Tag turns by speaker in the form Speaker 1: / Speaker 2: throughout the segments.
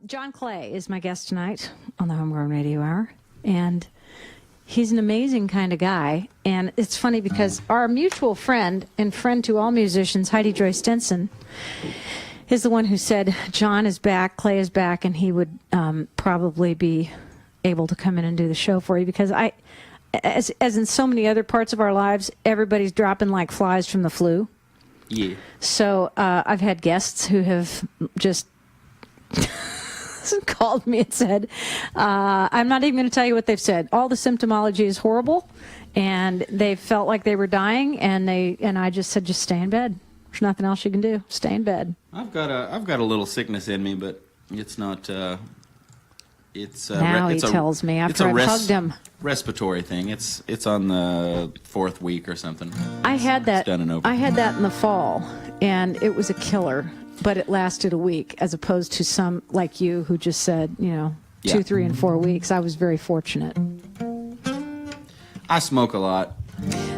Speaker 1: John Clay is my guest tonight on the Homegrown Radio Hour, and he's an amazing kind of guy. And it's funny because our mutual friend and friend to all musicians, Heidi Joy Stinson, is the one who said John is back, Clay is back, and he would probably be able to come in and do the show for you because as in so many other parts of our lives, everybody's dropping like flies from the flu.
Speaker 2: Yeah.
Speaker 1: So I've had guests who have just called me and said, I'm not even going to tell you what they've said. All the symptomology is horrible, and they felt like they were dying, and I just said, just stay in bed. There's nothing else you can do. Stay in bed.
Speaker 2: I've got a little sickness in me, but it's not. It's
Speaker 1: now
Speaker 2: it's
Speaker 1: he tells me after I've hugged him.
Speaker 2: Respiratory thing. It's on the 4th week or something.
Speaker 1: I had that.
Speaker 2: It's done and over.
Speaker 1: I had that in the fall, and it was a killer. But it lasted a week, as opposed to some like you who just said, 2, 3, and 4 weeks. I was very fortunate.
Speaker 2: I smoke a lot.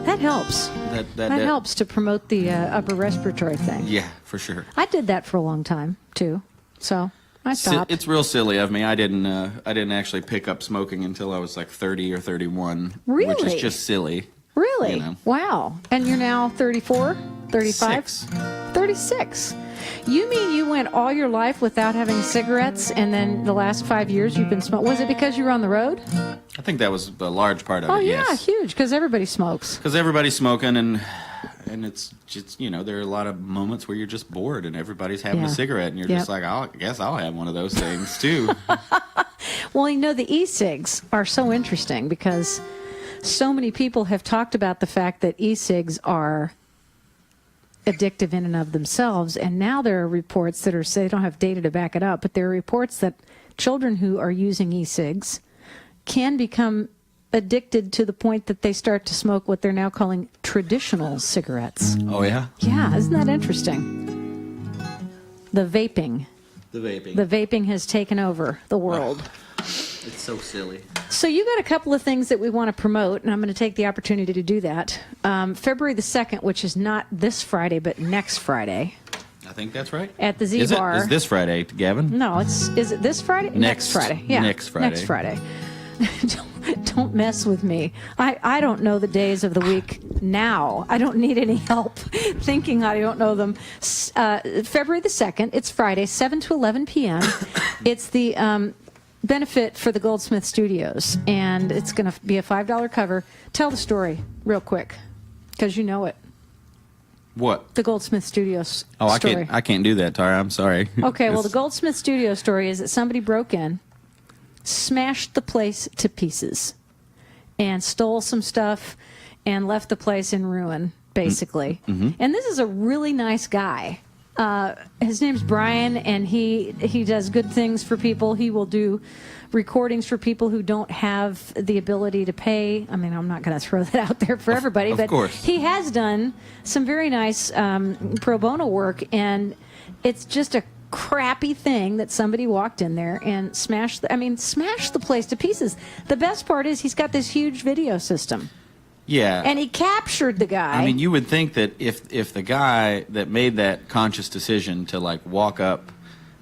Speaker 1: That helps. That helps to promote the upper respiratory thing.
Speaker 2: Yeah, for sure.
Speaker 1: I did that for a long time too, so I stopped.
Speaker 2: It's real silly of me. I didn't actually pick up smoking until I was like 30 or 31.
Speaker 1: Really?
Speaker 2: Which is just silly.
Speaker 1: Really?
Speaker 2: You know.
Speaker 1: Wow. And you're now 34, 35, 36. You mean you went all your life without having cigarettes, and then the last 5 years you've been smoking? Was it because you were on the road?
Speaker 2: I think that was a large part of it,
Speaker 1: yeah,
Speaker 2: yes.
Speaker 1: Huge, because everybody smokes.
Speaker 2: Because everybody's smoking, and it's just, there are a lot of moments where you're just bored, and everybody's having a cigarette, and you're just like, I guess I'll have one of those things, too.
Speaker 1: Well, the e-cigs are so interesting, because so many people have talked about the fact that e-cigs are addictive in and of themselves, and now there are reports that they don't have data to back it up, but there are reports that children who are using e-cigs can become addicted to the point that they start to smoke what they're now calling traditional cigarettes.
Speaker 2: Oh, yeah?
Speaker 1: Yeah, isn't that interesting? The vaping.
Speaker 2: The
Speaker 1: vaping has taken over the world.
Speaker 2: It's so silly.
Speaker 1: So you got a couple of things that we want to promote, and I'm going to take the opportunity to do that. February the 2nd, which is not this Friday, but next Friday.
Speaker 2: I think that's right.
Speaker 1: At the Z Bar.
Speaker 2: Is this Friday, Gavin?
Speaker 1: No, is it this Friday? Next Friday. Yeah.
Speaker 2: Next Friday.
Speaker 1: Next Friday. Don't mess with me. I don't know the days of the week now. I don't need any help thinking I don't know them. February the 2nd, it's Friday, 7 to 11 p.m. It's the benefit for the Goldsmith Studios, and it's going to be a $5 cover. Tell the story real quick, because you know it.
Speaker 2: What?
Speaker 1: The Goldsmith Studios story.
Speaker 2: I can't do that, Tara. I'm sorry.
Speaker 1: Okay, well, the Goldsmith Studio story is that somebody broke in, smashed the place to pieces, and stole some stuff and left the place in ruin, basically. Mm-hmm. And this is a really nice guy. His name's Brian, and he does good things for people. He will do recordings for people who don't have the ability to pay. I mean, I'm not going to throw that out there for everybody, but
Speaker 2: course.
Speaker 1: He has done some very nice pro bono work, and it's just a crappy thing that somebody walked in there and smashed the place to pieces. The best part is he's got this huge video system.
Speaker 2: Yeah.
Speaker 1: And he captured the guy.
Speaker 2: I mean, you would think that if the guy that made that conscious decision to like walk up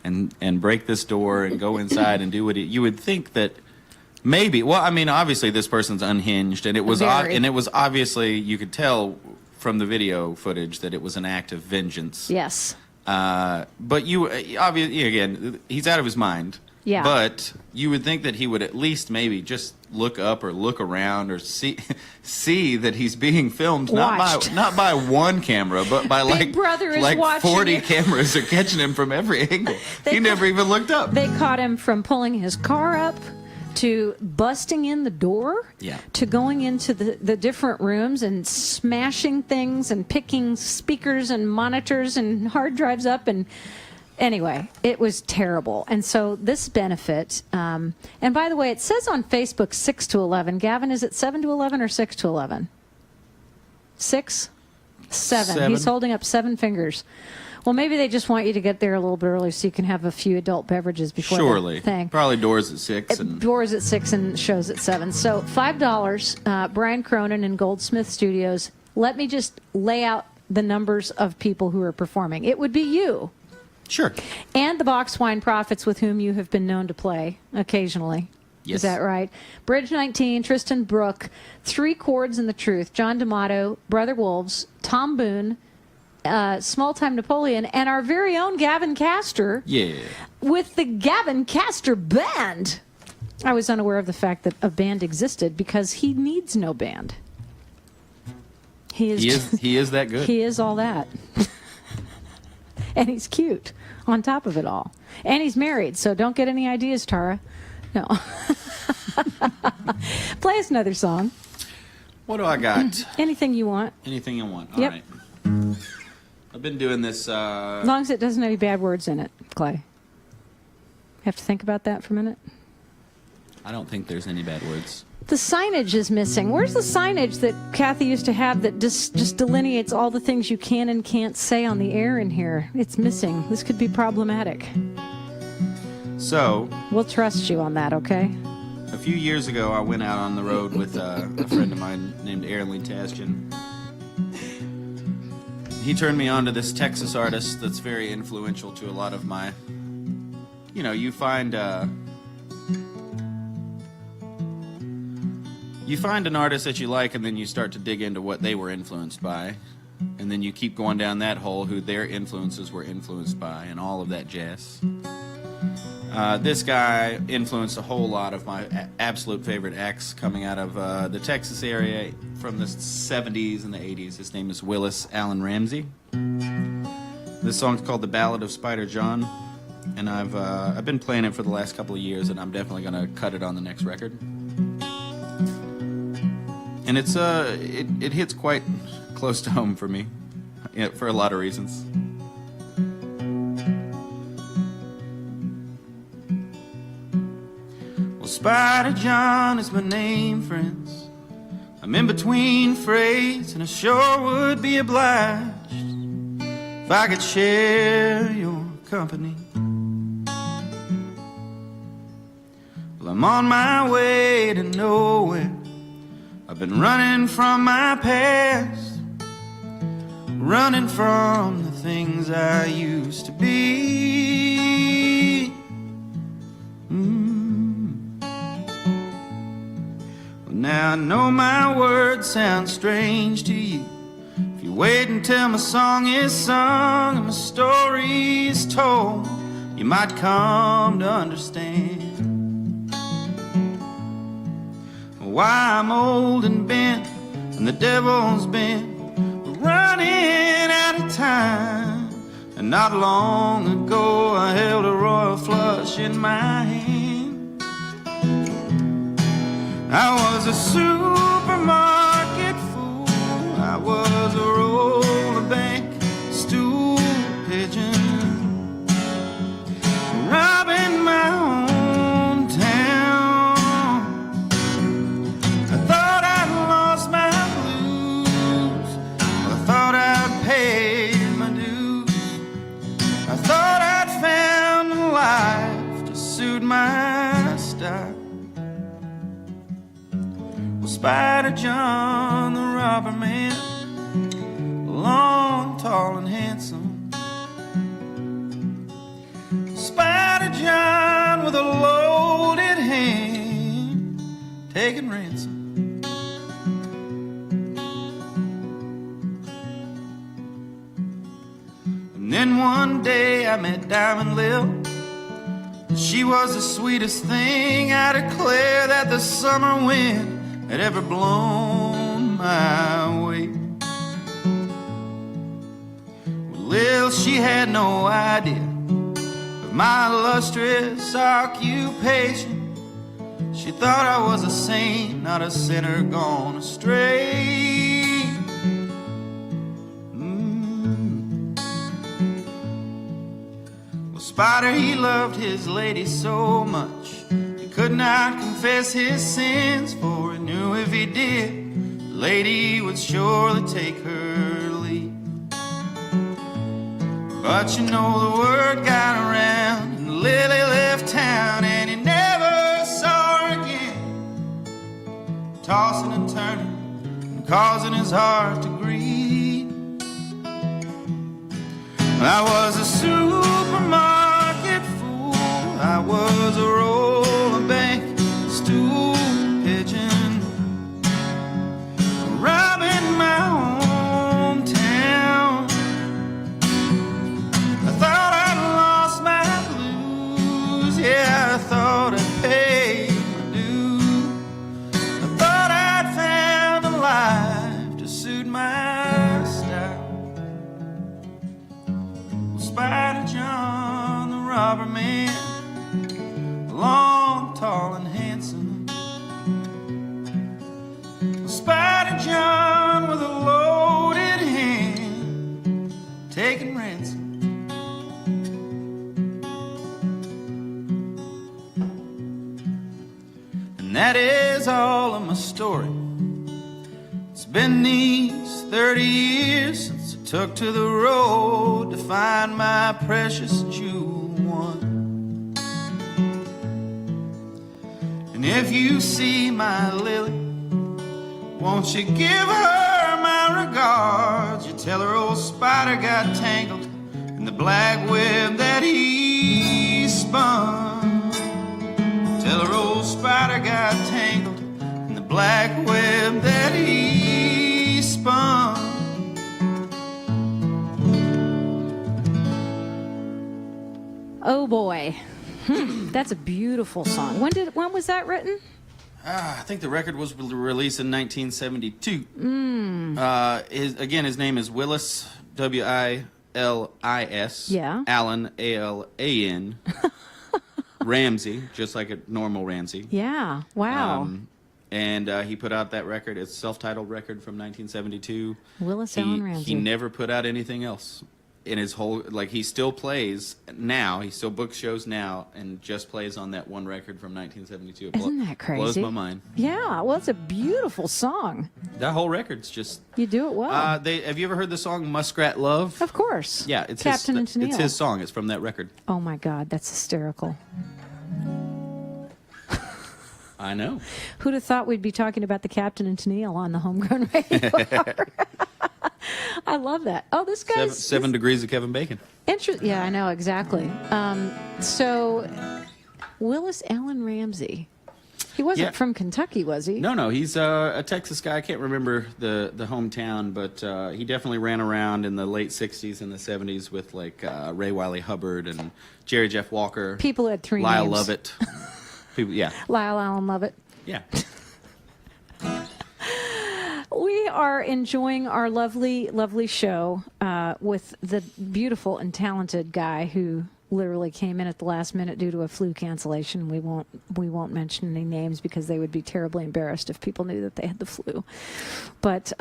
Speaker 2: and break this door and go inside and do what you would think that maybe, well, I mean, obviously this person's unhinged, and it was obviously, you could tell from the video footage that it was an act of vengeance.
Speaker 1: Yes.
Speaker 2: But you obviously, again, he's out of his mind.
Speaker 1: Yeah.
Speaker 2: But you would think that he would at least maybe just look up or look around or see that he's being filmed, not by one camera, but by
Speaker 1: Big Brother is
Speaker 2: like 40
Speaker 1: you.
Speaker 2: Cameras are catching him from every angle. He never even looked up.
Speaker 1: They caught him from pulling his car up to busting in the door, to going into the different rooms and smashing things and picking speakers and monitors and hard drives up. And anyway, it was terrible. And so this benefit, and by the way, it says on Facebook 6 to 11. Gavin, is it 7 to 11 or 6 to 11? 6? 7. He's holding up 7 fingers. Well, maybe they just want you to get there a little bit early so you can have a few adult beverages before the thing.
Speaker 2: Probably doors at 6.
Speaker 1: Doors at 6 and shows at 7. So $5, Brian Cronin in Goldsmith Studios. Let me just lay out the numbers of people who are performing. It would be you.
Speaker 2: Sure.
Speaker 1: And the Box Wine Prophets, with whom you have been known to play occasionally.
Speaker 2: Yes.
Speaker 1: Is that right? Bridge 19, Tristan Brooke, Three Chords and the Truth, John D'Amato, Brother Wolves, Tom Boone, Small Time Napoleon, and our very own Gavin Castor.
Speaker 2: Yeah.
Speaker 1: With the Gavin Castor Band. I was unaware of the fact that a band existed because he needs no band. He is
Speaker 2: that good.
Speaker 1: He is all that. And he's cute on top of it all. And he's married, so don't get any ideas, Tara. No. Play us another song.
Speaker 2: What do I got?
Speaker 1: Anything you want.
Speaker 2: Anything you want. All
Speaker 1: Yep.
Speaker 2: right. I've been doing this.
Speaker 1: As long as it doesn't have any bad words in it, Clay. Have to think about that for a minute.
Speaker 2: I don't think there's any bad words.
Speaker 1: The signage is missing. Where's the signage that Kathy used to have that just delineates all the things you can and can't say on the air in here? It's missing. This could be problematic.
Speaker 2: So,
Speaker 1: we'll trust you on that, okay?
Speaker 2: A few years ago, I went out on the road with a friend of mine named Aaron Lee Taskin. He turned me on to this Texas artist that's very influential to a lot of my... You know, you find an artist that you like, and then you start to dig into what they were influenced by. And then you keep going down that hole, who their influences were influenced by, and all of that jazz. This guy influenced a whole lot of my absolute favorite acts coming out of the Texas area from the 70s and the 80s. His name is Willis Allen Ramsey. This song's called The Ballad of Spider John, and I've been playing it for the last couple of years, and I'm definitely going to cut it on the next record. And it's it hits quite close to home for me, for a lot of reasons. Spider John is my name, friends. I'm in between phrase, and I sure would be obliged if I could share your company. Well, I'm on my way to nowhere. I've been running from my past, running from the things I used to be. Now I know my words sound strange to you. If you wait until my song is sung and my story is told, you might come to understand why I'm old and bent and the devil's bent. We're running out of time, and not long ago I held a royal flush in my hand. I was a supermarket fool. I was a roller bank stool pigeon, robbing my own town. I thought I'd lost my blues. I thought I'd paid my dues. I thought I'd found a life to suit my style. Spider John, the robber man, long, tall, and handsome. Spider John with a loaded hand, taking ransom. And then one day I met Diamond Lil. She was the sweetest thing. I declare that the summer wind had ever blown my way. Well, Lil, she had no idea of my illustrious occupation. She thought I was a saint, not a sinner gone astray. Well, Spider, he loved his lady so much, he could not confess his sins, for he knew if he did, the lady would surely take her leave. But you know the word got around, and Lily left town, and he never saw her again, tossing and turning and causing his heart to grieve. I was a superman Spider John, the robber man, long, tall, and handsome. Spider John with a loaded hand, taking ransom. And that is all of my story. It's been these 30 years since I took to the road to find my precious jewel one. And if you see my Lily, won't you give her my regards? You tell her old Spider got tangled in the black web that he spun. Tell her old Spider got tangled in the black web that he spun.
Speaker 1: Oh boy, that's a beautiful song. When was that written?
Speaker 2: I think the record was released in 1972. His name is Willis, W-I-L-I-S.
Speaker 1: Yeah.
Speaker 2: Allen, A-L-A-N. Ramsey, just like a normal Ramsey.
Speaker 1: Yeah. Wow.
Speaker 2: And he put out that record. It's a self-titled record from 1972.
Speaker 1: Willis Allen Ramsey.
Speaker 2: He never put out anything else in his whole, like, he still plays now. He still books shows now and just plays on that one record from 1972.
Speaker 1: Isn't that crazy?
Speaker 2: Blows my mind.
Speaker 1: Yeah. Well, it's a beautiful song.
Speaker 2: That whole record's just...
Speaker 1: You do it well.
Speaker 2: have you ever heard the song Muskrat Love?
Speaker 1: Of course.
Speaker 2: Yeah, it's
Speaker 1: Captain and Tennille.
Speaker 2: It's his song. It's from that record.
Speaker 1: Oh my God, that's hysterical.
Speaker 2: I know.
Speaker 1: Who'd have thought we'd be talking about the Captain and Tennille on the Homegrown Radio Hour? I love that. Oh, this guy's...
Speaker 2: Seven Degrees of Kevin Bacon.
Speaker 1: Yeah, I know, exactly. So, Willis Allen Ramsey. He wasn't from Kentucky, was he?
Speaker 2: No, he's a Texas guy. I can't remember the hometown, but he definitely ran around in the late 60s and the 70s with, like, Ray Wiley Hubbard and Jerry Jeff Walker.
Speaker 1: People had three
Speaker 2: Lyle
Speaker 1: names.
Speaker 2: Lovett. People, yeah.
Speaker 1: Lyle Allen Lovett.
Speaker 2: Yeah.
Speaker 1: We are enjoying our lovely, lovely show with the beautiful and talented guy who literally came in at the last minute due to a flu cancellation. We won't mention any names because they would be terribly embarrassed if people knew that they had the flu. But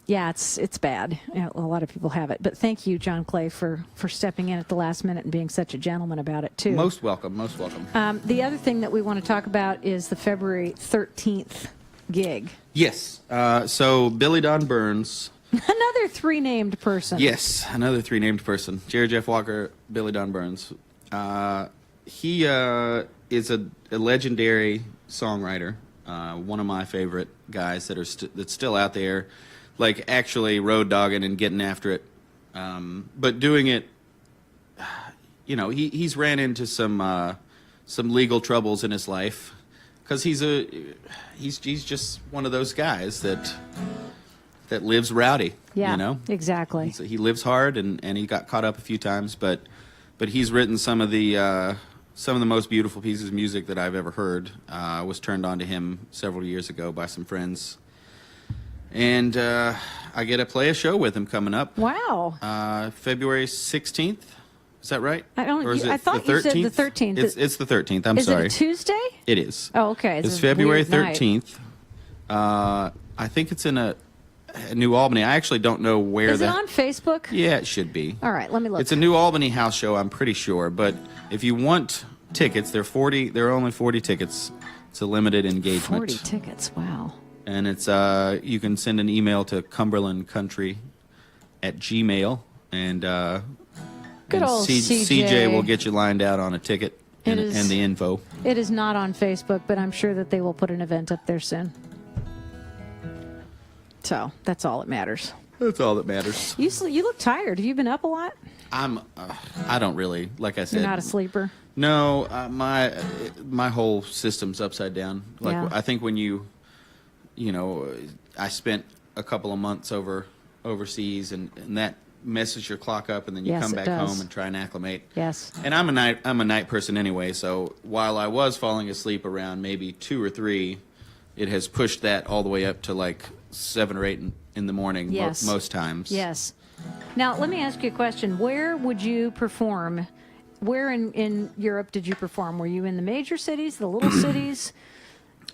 Speaker 1: yeah, it's bad. A lot of people have it. But thank you, John Clay, for stepping in at the last minute and being such a gentleman about it too.
Speaker 2: Most welcome. Most welcome.
Speaker 1: The other thing that we want to talk about is the February 13th gig.
Speaker 2: Yes. So Billy Don Burns.
Speaker 1: Another three-named person.
Speaker 2: Yes, another three-named person. Jerry Jeff Walker, Billy Don Burns. He is a legendary songwriter. One of my favorite guys that's still out there, like actually road dogging and getting after it. But doing it, he's ran into some legal troubles in his life because he's just one of those guys that lives rowdy.
Speaker 1: Yeah, exactly.
Speaker 2: He lives hard, and he got caught up a few times, but he's written some of the most beautiful pieces of music that I've ever heard. I was turned on to him several years ago by some friends, and I get to play a show with him coming up.
Speaker 1: Wow.
Speaker 2: February 16th. Is that right?
Speaker 1: I don't.
Speaker 2: Or is
Speaker 1: I
Speaker 2: it
Speaker 1: thought
Speaker 2: the 13th?
Speaker 1: you said the 13th.
Speaker 2: It's the 13th. I'm
Speaker 1: is
Speaker 2: sorry.
Speaker 1: Is it a Tuesday?
Speaker 2: It is.
Speaker 1: Oh, okay.
Speaker 2: It's February 13th. I think it's in New Albany. I actually don't know where.
Speaker 1: Is it on Facebook?
Speaker 2: Yeah, it should be.
Speaker 1: All right, let me look.
Speaker 2: It's a New Albany house show, I'm pretty sure. But if you want tickets, there are only 40 tickets. It's a limited engagement.
Speaker 1: 40 tickets. Wow.
Speaker 2: And it's you can send an email to cumberlandcountry@gmail.com and
Speaker 1: good old
Speaker 2: CJ will get you lined out on a ticket and the info.
Speaker 1: It is not on Facebook, but I'm sure that they will put an event up there soon. So that's all that matters.
Speaker 2: That's all that matters.
Speaker 1: You look tired. Have you been up a lot?
Speaker 2: I don't really, like I said.
Speaker 1: You're not a sleeper?
Speaker 2: No, my whole system's upside down. Like
Speaker 1: Yeah.
Speaker 2: I think when I spent a couple of months overseas, and that messes your clock up, and then you
Speaker 1: Yes,
Speaker 2: come
Speaker 1: it
Speaker 2: back
Speaker 1: does.
Speaker 2: home and try and acclimate.
Speaker 1: Yes.
Speaker 2: And I'm a night person anyway, so while I was falling asleep around maybe 2 or 3, it has pushed that all the way up to like 7 or 8 in the morning.
Speaker 1: Yes.
Speaker 2: Most times.
Speaker 1: Yes. Now, let me ask you a question. Where would you perform? Where in Europe did you perform? Were you in the major cities, the little cities?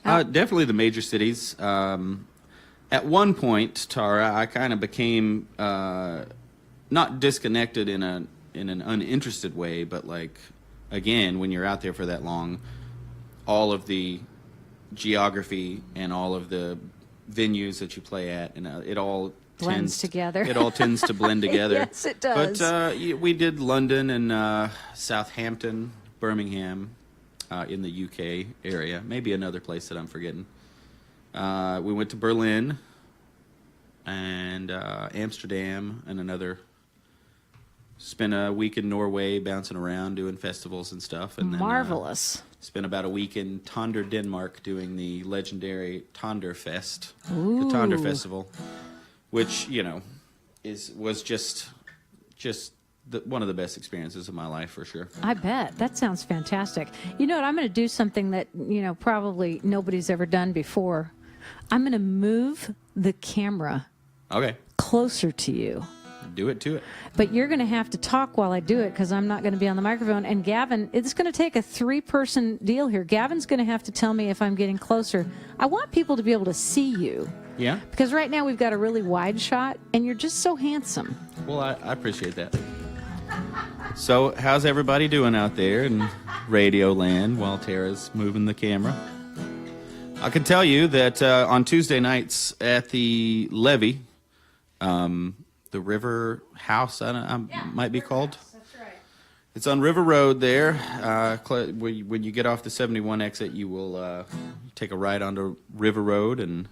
Speaker 2: Definitely the major cities. At one point, Tara, I kind of became not disconnected in an uninterested way, but like, again, when you're out there for that long, all of the geography and all of the venues that you play at, and it all
Speaker 1: blends together.
Speaker 2: It all tends to blend together.
Speaker 1: Yes, it does.
Speaker 2: But we did London and Southampton, Birmingham, in the UK area. Maybe another place that I'm forgetting. We went to Berlin and Amsterdam and another. Spent a week in Norway bouncing around doing festivals and stuff. And then,
Speaker 1: marvelous.
Speaker 2: Spent about a week in Tonder, Denmark doing the legendary Tonder Fest,
Speaker 1: Ooh.
Speaker 2: the Tonder Festival, which, you know, was just one of the best experiences of my life for sure.
Speaker 1: I bet. That sounds fantastic. You know what? I'm going to do something that, you know, probably nobody's ever done before. I'm going to move the camera closer to you.
Speaker 2: Do it to it.
Speaker 1: But you're going to have to talk while I do it because I'm not going to be on the microphone. And Gavin, it's going to take a 3-person deal here. Gavin's going to have to tell me if I'm getting closer. I want people to be able to see you.
Speaker 2: Yeah?
Speaker 1: Because right now we've got a really wide shot, and you're just so handsome.
Speaker 2: Well, I appreciate that. So, how's everybody doing out there in Radio Land while Tara's moving the camera? I can tell you that on Tuesday nights at the Levee, the River House, might be called.
Speaker 1: That's right.
Speaker 2: It's on River Road there. When you get off the 71 exit, you will take a ride onto River Road, and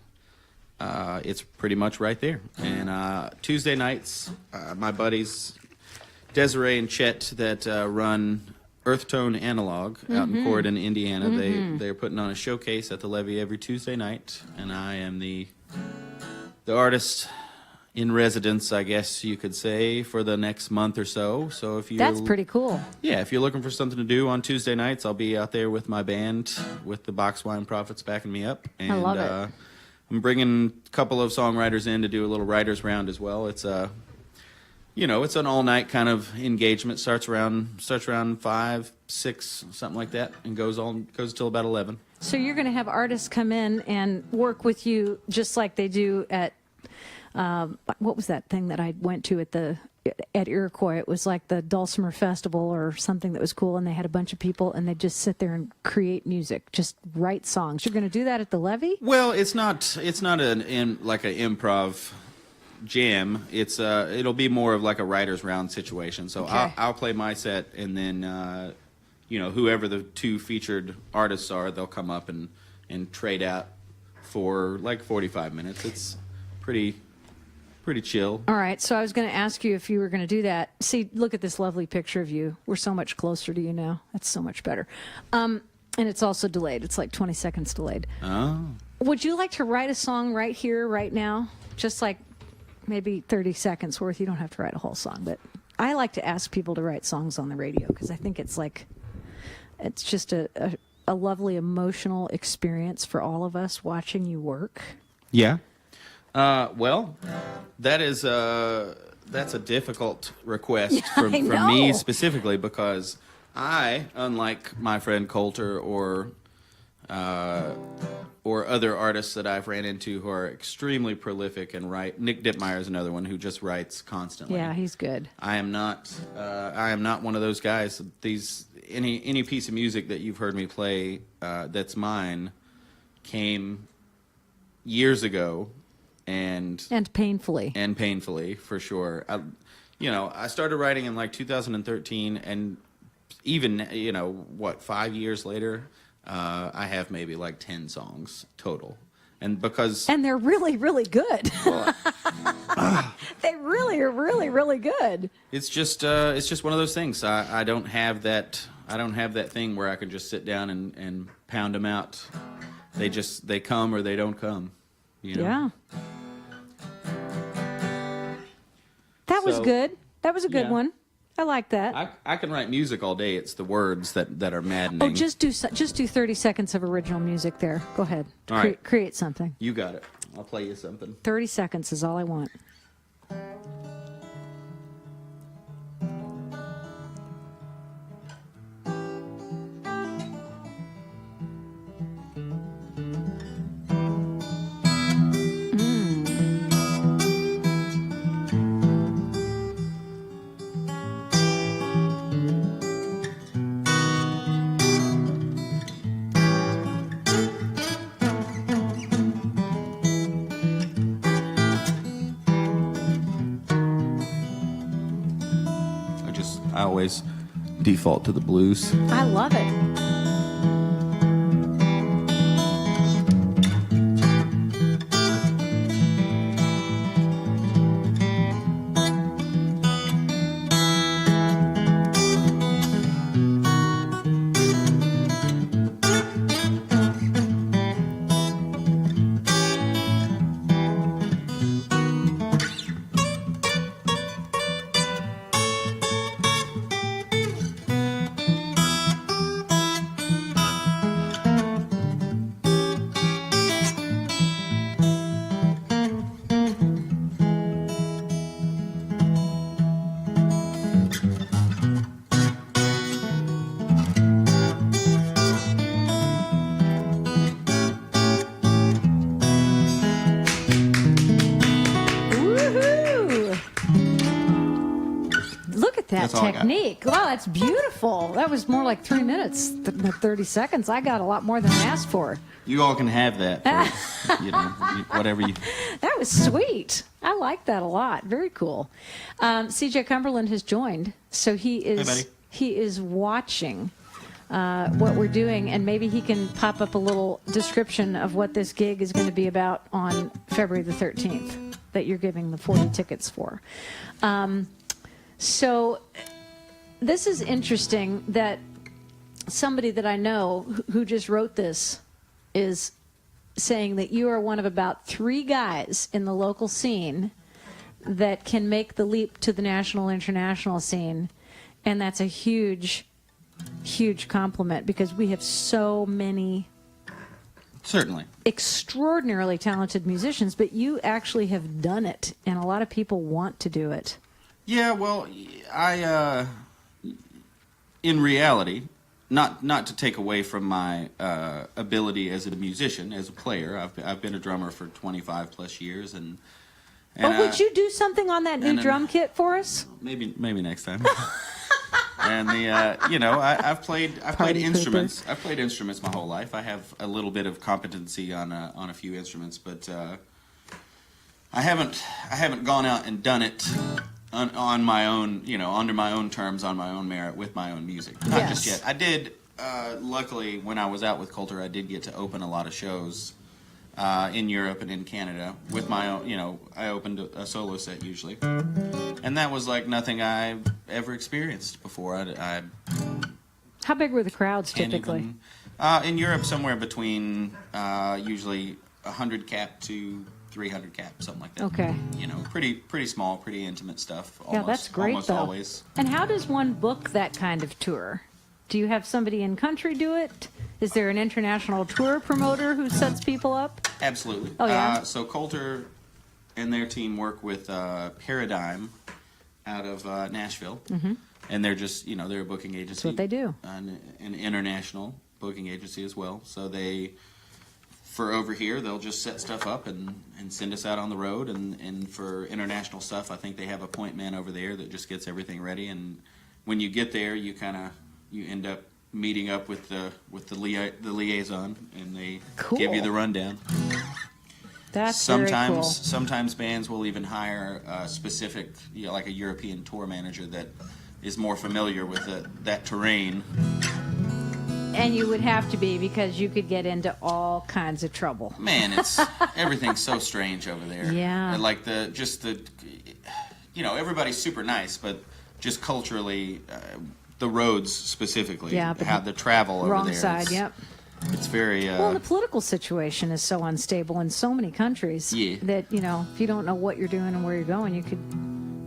Speaker 2: it's pretty much right there. And Tuesday nights, my buddies Desiree and Chet that run Earth Tone Analog out in Corydon, Indiana, they're putting on a showcase at the Levee every Tuesday night, and I am the artist in residence, I guess you could say, for the next month or so. So if you
Speaker 1: That's pretty cool.
Speaker 2: Yeah, if you're looking for something to do on Tuesday nights, I'll be out there with my band, with the Box Wine Prophets backing me up. And,
Speaker 1: I love it.
Speaker 2: I'm bringing a couple of songwriters in to do a little writers round as well. It's it's an all-night kind of engagement. Starts around 5, 6, something like that, and goes till about 11.
Speaker 1: So you're going to have artists come in and work with you just like they do at what was that thing that I went to at Iroquois? It was like the Dulcimer Festival or something that was cool, and they had a bunch of people, and they just sit there and create music, just write songs. You're going to do that at the Levee?
Speaker 2: Well, it's not an improv jam. It'll be more of like a writer's round situation. So
Speaker 1: Okay.
Speaker 2: I'll play my set, and then whoever the 2 featured artists are, they'll come up and trade out for like 45 minutes. It's pretty chill.
Speaker 1: All right, so I was going to ask you if you were going to do that. See, look at this lovely picture of you. We're so much closer to you now. That's so much better. And it's also delayed. It's like 20 seconds delayed.
Speaker 2: Oh.
Speaker 1: Would you like to write a song right here, right now? Just like maybe 30 seconds worth. You don't have to write a whole song, but I like to ask people to write songs on the radio because I think it's just a lovely emotional experience for all of us watching you work.
Speaker 2: Yeah. Well, that's a difficult request from me specifically, because I, unlike my friend Coulter or other artists that I've ran into who are extremely prolific and write. Nick Dittmeyer is another one who just writes constantly.
Speaker 1: Yeah, he's good.
Speaker 2: I am not one of those guys. Any piece of music that you've heard me play that's mine came years ago. And painfully, for sure. I started writing in like 2013, and even 5 years later, I have maybe like 10 songs total, and
Speaker 1: they're really, really good.
Speaker 2: Well,
Speaker 1: they really are really, really good.
Speaker 2: It's just one of those things. I don't have that. I don't have that thing where I can just sit down and pound them out. They come or they don't come.
Speaker 1: Yeah. That was good. That was a good one. I like that.
Speaker 2: I can write music all day. It's the words that are maddening.
Speaker 1: Oh, just do 30 seconds of original music there. Go ahead.
Speaker 2: All right.
Speaker 1: Create something.
Speaker 2: You got it. I'll play you something.
Speaker 1: 30 seconds is all I want.
Speaker 2: always default to the blues.
Speaker 1: I love it. That technique. Wow, that's beautiful. That was more like 3 minutes than 30 seconds. I got a lot more than I asked for.
Speaker 2: You all can have that for, whatever you...
Speaker 1: That was sweet. I like that a lot. Very cool. CJ Cumberland has joined, so he is watching what we're doing, and maybe he can pop up a little description of what this gig is going to be about on February the 13th that you're giving the 40 tickets for. So this is interesting that somebody that I know who just wrote this is saying that you are one of about 3 guys in the local scene that can make the leap to the national, international scene. And that's a huge, huge compliment because we have so many
Speaker 2: certainly
Speaker 1: extraordinarily talented musicians, but you actually have done it, and a lot of people want to do it.
Speaker 2: Yeah, well, I, in reality, not to take away from my ability as a musician, as a player. I've been a drummer for 25 plus years, and
Speaker 1: would you do something on that new drum kit for us?
Speaker 2: Maybe next time. And I've played instruments. I've played instruments my whole life. I have a little bit of competency on a few instruments, but I haven't gone out and done it on my own, under my own terms, on my own merit, with my own music. Not just yet. I did, luckily, when I was out with Coulter, I did get to open a lot of shows in Europe and in Canada with my own, I opened a solo set usually. And that was like nothing I've ever experienced before.
Speaker 1: How big were the crowds typically?
Speaker 2: In Europe, somewhere between usually 100 cap to 300 cap, something like that.
Speaker 1: Okay.
Speaker 2: Pretty small, pretty intimate stuff.
Speaker 1: Yeah, that's great,
Speaker 2: almost
Speaker 1: though.
Speaker 2: Always.
Speaker 1: And how does one book that kind of tour? Do you have somebody in country do it? Is there an international tour promoter who sets people up?
Speaker 2: Absolutely.
Speaker 1: Oh, yeah?
Speaker 2: So Coulter and their team work with Paradigm out of Nashville. Mm-hmm. And they're just, they're a booking agency.
Speaker 1: That's what they do.
Speaker 2: An international booking agency as well. So for over here, they'll just set stuff up and send us out on the road. And for international stuff, I think they have a point man over there that just gets everything ready. And when you get there, you end up meeting up with the liaison, and they give you the rundown.
Speaker 1: That's very cool.
Speaker 2: Sometimes bands will even hire a specific, like a European tour manager that is more familiar with that terrain.
Speaker 1: And you would have to be, because you could get into all kinds of trouble.
Speaker 2: Man, everything's so strange over there.
Speaker 1: Yeah.
Speaker 2: And like everybody's super nice, but just culturally, the roads specifically, how the travel over there.
Speaker 1: Wrong side, yep.
Speaker 2: It's very...
Speaker 1: well, the political situation is so unstable in so many countries that, if you don't know what you're doing and where you're going,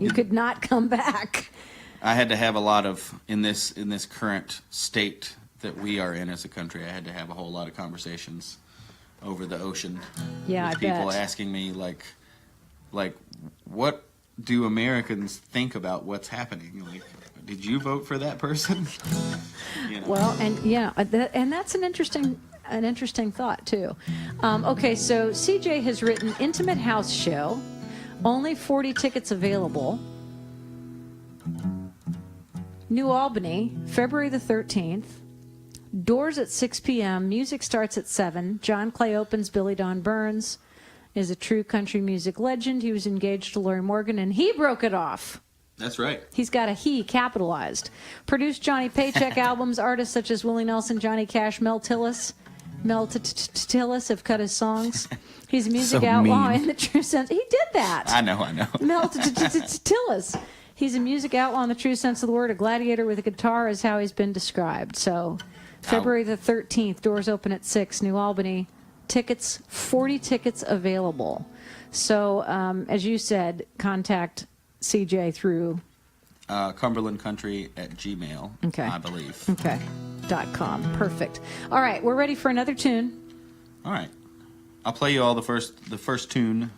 Speaker 1: you could not come back.
Speaker 2: I had to have a lot of, in this current state that we are in as a country, I had to have a whole lot of conversations over the ocean.
Speaker 1: Yeah,
Speaker 2: with
Speaker 1: I
Speaker 2: people
Speaker 1: bet.
Speaker 2: asking me, like, what do Americans think about what's happening? Like, did you vote for that person?
Speaker 1: Well, and that's an interesting thought too. Okay, so CJ has written Intimate House Show, only 40 tickets available. New Albany, February the 13th. Doors at 6 p.m. Music starts at 7. John Clay opens. Billy Don Burns is a true country music legend. He was engaged to Lori Morgan, and he broke it off.
Speaker 2: That's right.
Speaker 1: He's got a he capitalized. Produced Johnny Paycheck albums, artists such as Willie Nelson, Johnny Cash, Mel Tillis. Tillis have cut his songs. He's a music outlaw in the true sense. He did that.
Speaker 2: I know.
Speaker 1: Mel Tillis. He's a music outlaw in the true sense of the word. A gladiator with a guitar is how he's been described. So, February the 13th, doors open at 6, New Albany. Tickets, 40 tickets available. So, as you said, contact CJ through
Speaker 2: CumberlandCountry@gmail.
Speaker 1: Okay.
Speaker 2: I believe.
Speaker 1: Okay. .com. Perfect. All right, we're ready for another tune.
Speaker 2: All right, I'll play you all the first tune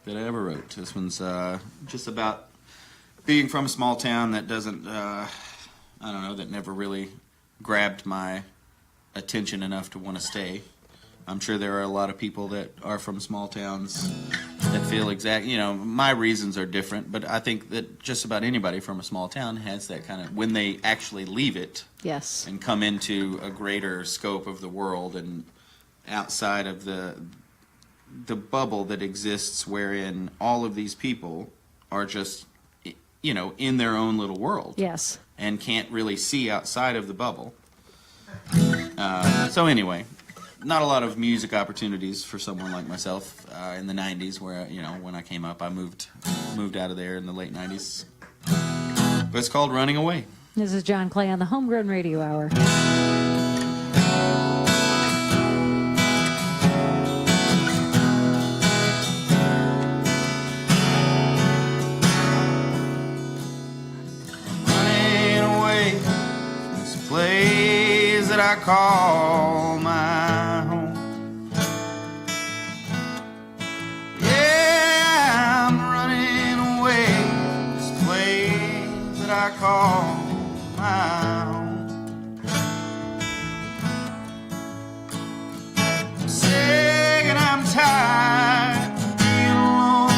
Speaker 2: that I ever wrote. This one's just about being from a small town that doesn't, I don't know, that never really grabbed my attention enough to want to stay. I'm sure there are a lot of people that are from small towns that feel my reasons are different, but I think that just about anybody from a small town has that kind of, when they actually leave it,
Speaker 1: yes,
Speaker 2: and come into a greater scope of the world and outside of the bubble that exists wherein all of these people are just, in their own little world.
Speaker 1: Yes.
Speaker 2: And can't really see outside of the bubble. So anyway, not a lot of music opportunities for someone like myself in the 90s where, when I came up, I moved out of there in the late 90s. But it's called Running Away.
Speaker 1: This is John Clay on the Homegrown Radio Hour.
Speaker 2: Running away from this place that I call my home. Yeah, I'm running away from this place that I call my home. I'm sick and I'm tired of being alone.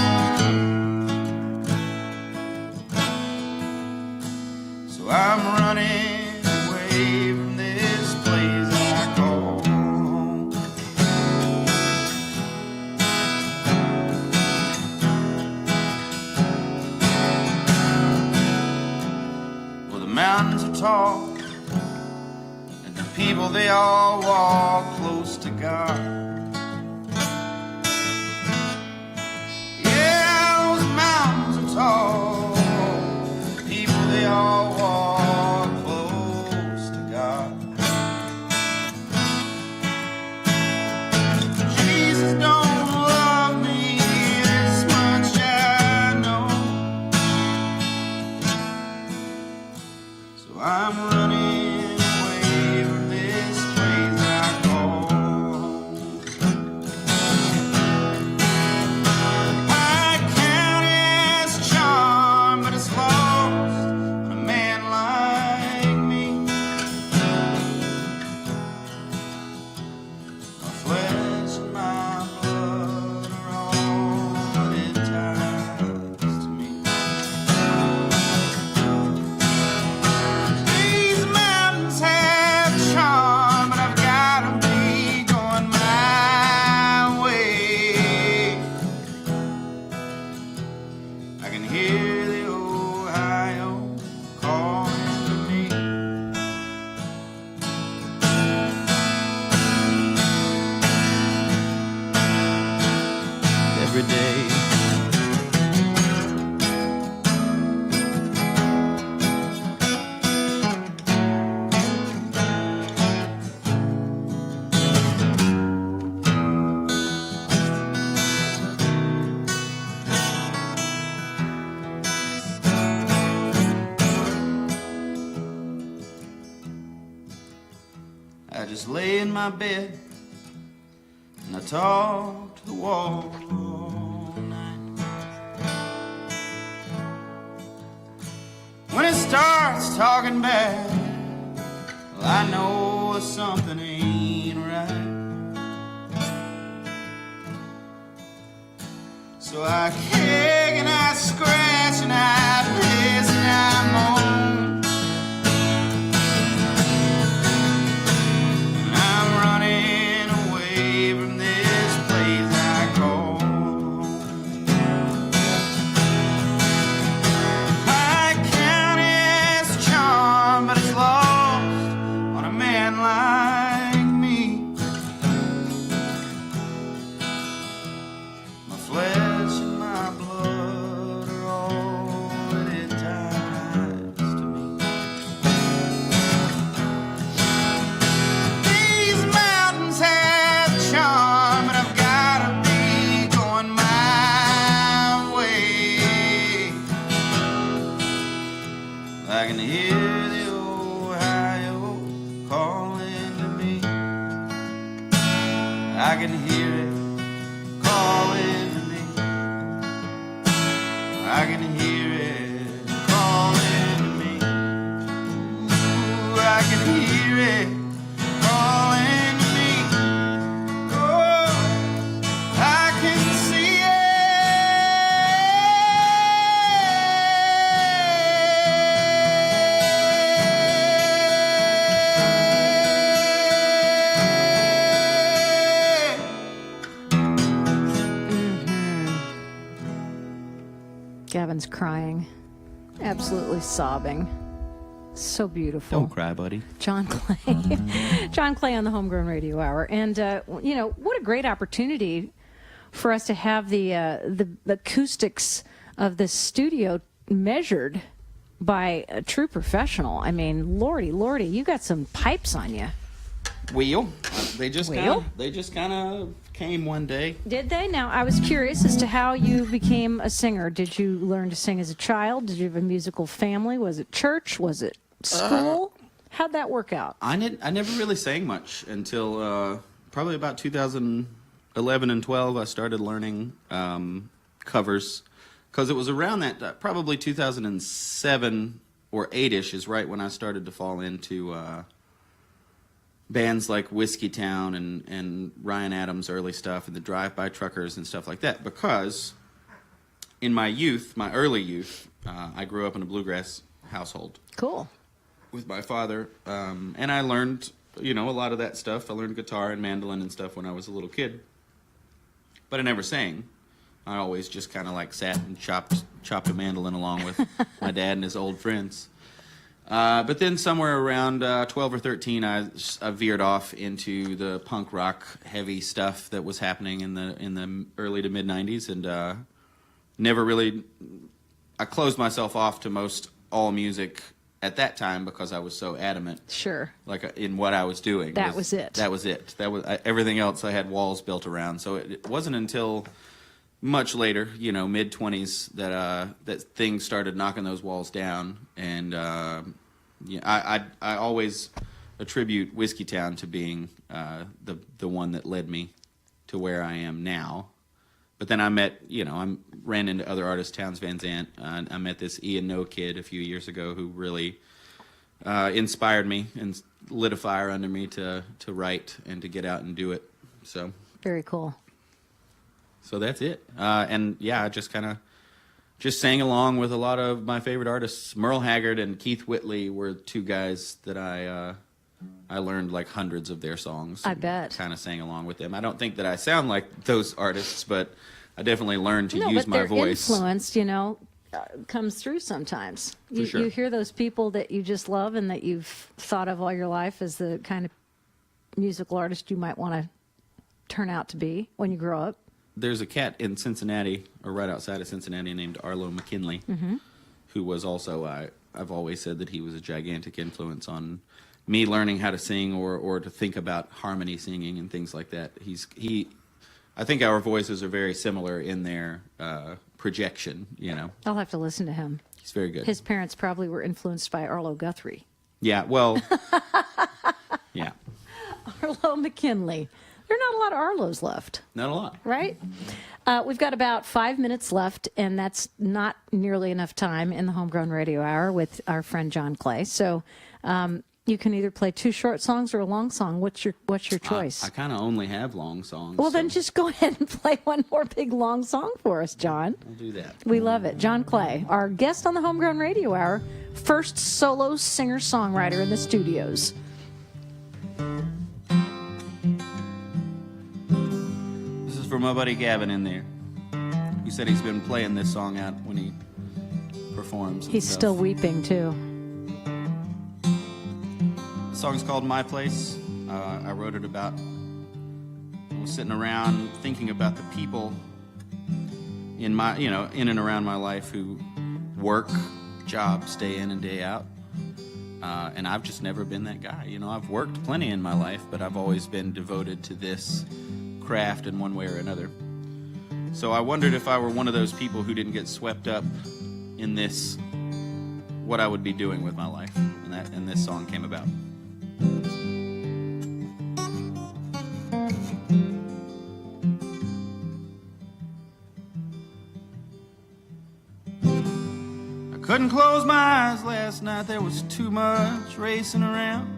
Speaker 2: So I'm running away from this place I call home. Well, the mountains are tall, and the people, they all walk close to God. Yeah, those mountains are tall, the people, they all walk close to God. Jesus don't love me this much, I know. So I'm running away from this place I call home. I count it as charm, but it's lost on a man like me. My flesh and my blood are all it ties to me. These mountains have charm, but I've gotta be going my way. I can hear the Ohio calling to me. Every day. I just lay in my bed and I talk to the wall all night. When it starts talking bad, well, I know something ain't right. So I kick and I scratch and I piss and I moan. I'm running away from this place I call home. I spirit calling me. Oh, I can see
Speaker 1: Gavin's crying, absolutely sobbing. So beautiful.
Speaker 2: Don't cry, buddy.
Speaker 1: John Clay. John Clay on the Homegrown Radio Hour. And, you know, what a great opportunity for us to have the acoustics of the studio measured by a true professional. I mean, lordy, you got some pipes on you.
Speaker 2: Wheel. They just kind of came one day.
Speaker 1: Did they? Now, I was curious as to how you became a singer. Did you learn to sing as a child? Did you have a musical family? Was it church? Was it school? How'd that work out?
Speaker 2: I never really sang much until probably about 2011 and 12. I started learning covers because it was around that probably 2007 or 8-ish is right when I started to fall into bands like Whiskey Town and Ryan Adams' early stuff and the Drive-By Truckers and stuff like that, because in my youth, my early youth, I grew up in a bluegrass household.
Speaker 1: Cool.
Speaker 2: With my father, and I learned, you know, a lot of that stuff. I learned guitar and mandolin and stuff when I was a little kid, but I never sang. I always just kind of like sat and chopped a mandolin along with my dad and his old friends. But then somewhere around 12 or 13, I veered off into the punk rock heavy stuff that was happening in the early to mid 90s, and never really. I closed myself off to most all music at that time because I was so adamant.
Speaker 1: Sure.
Speaker 2: Like in what I was doing.
Speaker 1: That was it.
Speaker 2: That was it. That was everything else. I had walls built around. So it wasn't until much later, you know, mid 20s, that things started knocking those walls down, and I always attribute Whiskey Town to being the one that led me to where I am now. But then I met, you know, I ran into other artists, Towns Van Zandt. I met this Ian No kid a few years ago who really inspired me and lit a fire under me to write and to get out and do it. So
Speaker 1: very cool.
Speaker 2: So that's it. And yeah, I just kind of sang along with a lot of my favorite artists. Merle Haggard and Keith Whitley were two guys that I learned like hundreds of their songs.
Speaker 1: I bet.
Speaker 2: Kind of sang along with them. I don't think that I sound like those artists, but I definitely learned to use my voice.
Speaker 1: No, but their influence, you know, comes through sometimes.
Speaker 2: For sure.
Speaker 1: You hear those people that you just love and that you've thought of all your life as the kind of musical artist you might want to turn out to be when you grow up.
Speaker 2: There's a cat in Cincinnati, or right outside of Cincinnati, named Arlo McKinley, who was also, I've always said that he was a gigantic influence on me learning how to sing or to think about harmony singing and things like that. I think our voices are very similar in their projection, you know.
Speaker 1: I'll have to listen to him.
Speaker 2: He's very good.
Speaker 1: His parents probably were influenced by Arlo Guthrie.
Speaker 2: Yeah, well, yeah.
Speaker 1: Arlo McKinley. There are not a lot of Arlos left.
Speaker 2: Not a lot.
Speaker 1: Right? We've got about 5 minutes left, and that's not nearly enough time in the Homegrown Radio Hour with our friend John Clay. So you can either play two short songs or a long song. What's your choice?
Speaker 2: I kind of only have long songs.
Speaker 1: Well, then just go ahead and play one more big long song for us, John.
Speaker 2: I'll do that.
Speaker 1: We love it. John Clay, our guest on the Homegrown Radio Hour, first solo singer-songwriter in the studios.
Speaker 2: For my buddy Gavin in there. He said he's been playing this song out when he performs.
Speaker 1: He's still weeping, too.
Speaker 2: The song's called My Place. I wrote it about, I was sitting around thinking about the people in my, you know, in and around my life who work jobs day in and day out. And I've just never been that guy. You know, I've worked plenty in my life, but I've always been devoted to this craft in one way or another. So I wondered if I were one of those people who didn't get swept up in this, what I would be doing with my life, and this song came about. I couldn't close my eyes last night. There was too much racing around.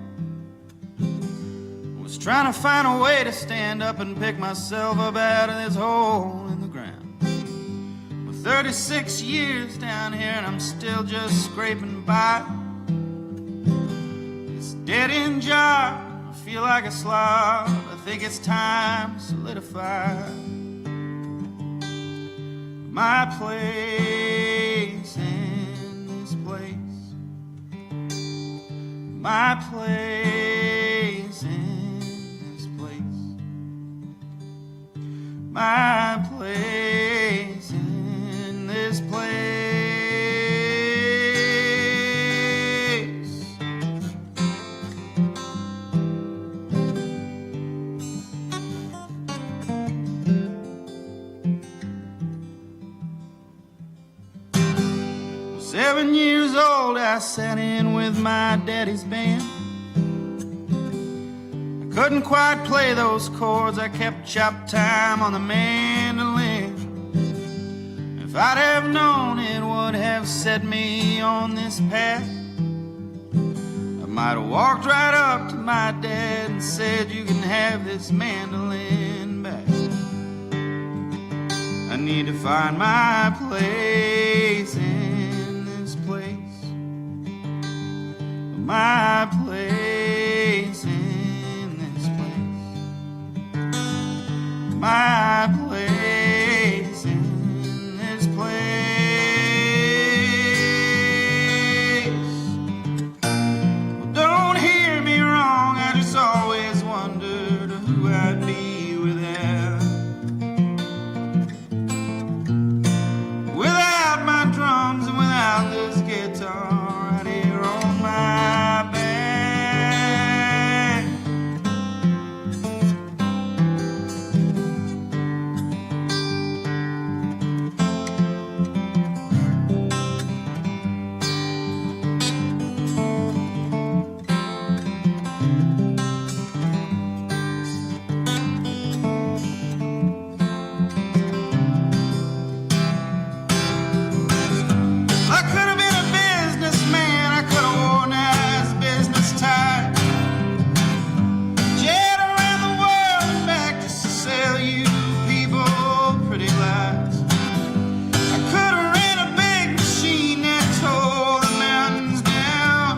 Speaker 2: was trying to find a way to stand up and pick myself up out of this hole in the ground. With 36 years down here and I'm still just scraping by. This dead-end job, I feel like a slob. I think it's time to solidify my place in this place. My place in this place. My place in this place. 7 years old, I sat in with my daddy's band. I couldn't quite play those chords, I kept chop time on the mandolin. If I'd have known it would have set me on this path, I might have walked right up to my dad and said, you can have this mandolin back. I need to find my place in this place. My place in this place. My place in this place. Well, don't hear me wrong, I just always wondered who I'd be without my drums and without this guitar right here on my back. I could have been a businessman, I could have worn a nice business tie, jet around the world and back just to sell you people pretty lies. I could have ran a big machine that tore the mountains down,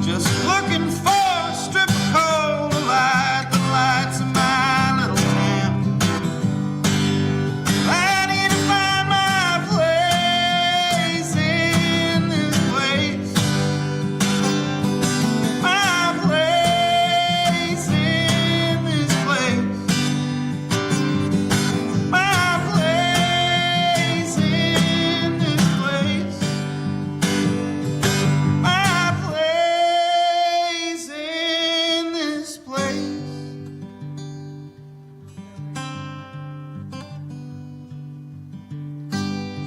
Speaker 2: just looking for a strip of coal to light the lights of my little town. I need to find my place in this place. My place in this place. My place in this place. My place in this place.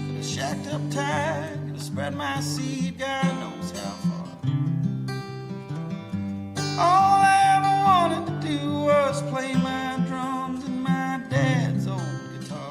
Speaker 2: Gonna shacked up tight, gonna spread my seed, God knows how far. All I ever wanted to do was play my drums and my dad's old guitars.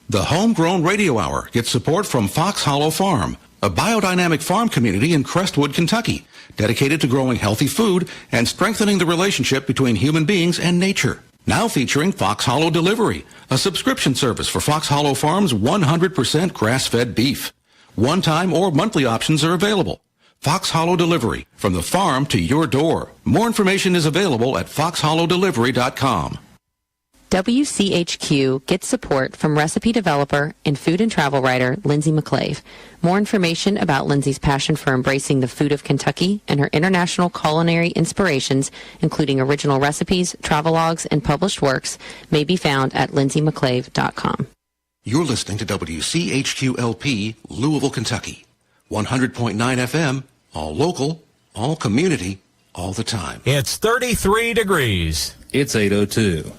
Speaker 3: The Homegrown Radio Hour gets support from Fox Hollow Farm, a biodynamic farm community in Crestwood, Kentucky, dedicated to growing healthy food and strengthening the relationship between human beings and nature. Now featuring Fox Hollow Delivery, a subscription service for Fox Hollow Farm's 100% grass-fed beef. One-time or monthly options are available. Fox Hollow Delivery, from the farm to your door. More information is available at foxhollowdelivery.com.
Speaker 4: WCHQ gets support from recipe developer and food and travel writer Lindsay McClave. More information about Lindsay's passion for embracing the food of Kentucky and her international culinary inspirations, including original recipes, travelogues, and published works, may be found at lindsaymcclave.com.
Speaker 3: You're listening to WCHQ-LP, Louisville, Kentucky. 100.9 FM, all local, all community, all the time.
Speaker 5: It's 33 degrees.
Speaker 6: It's 8:02.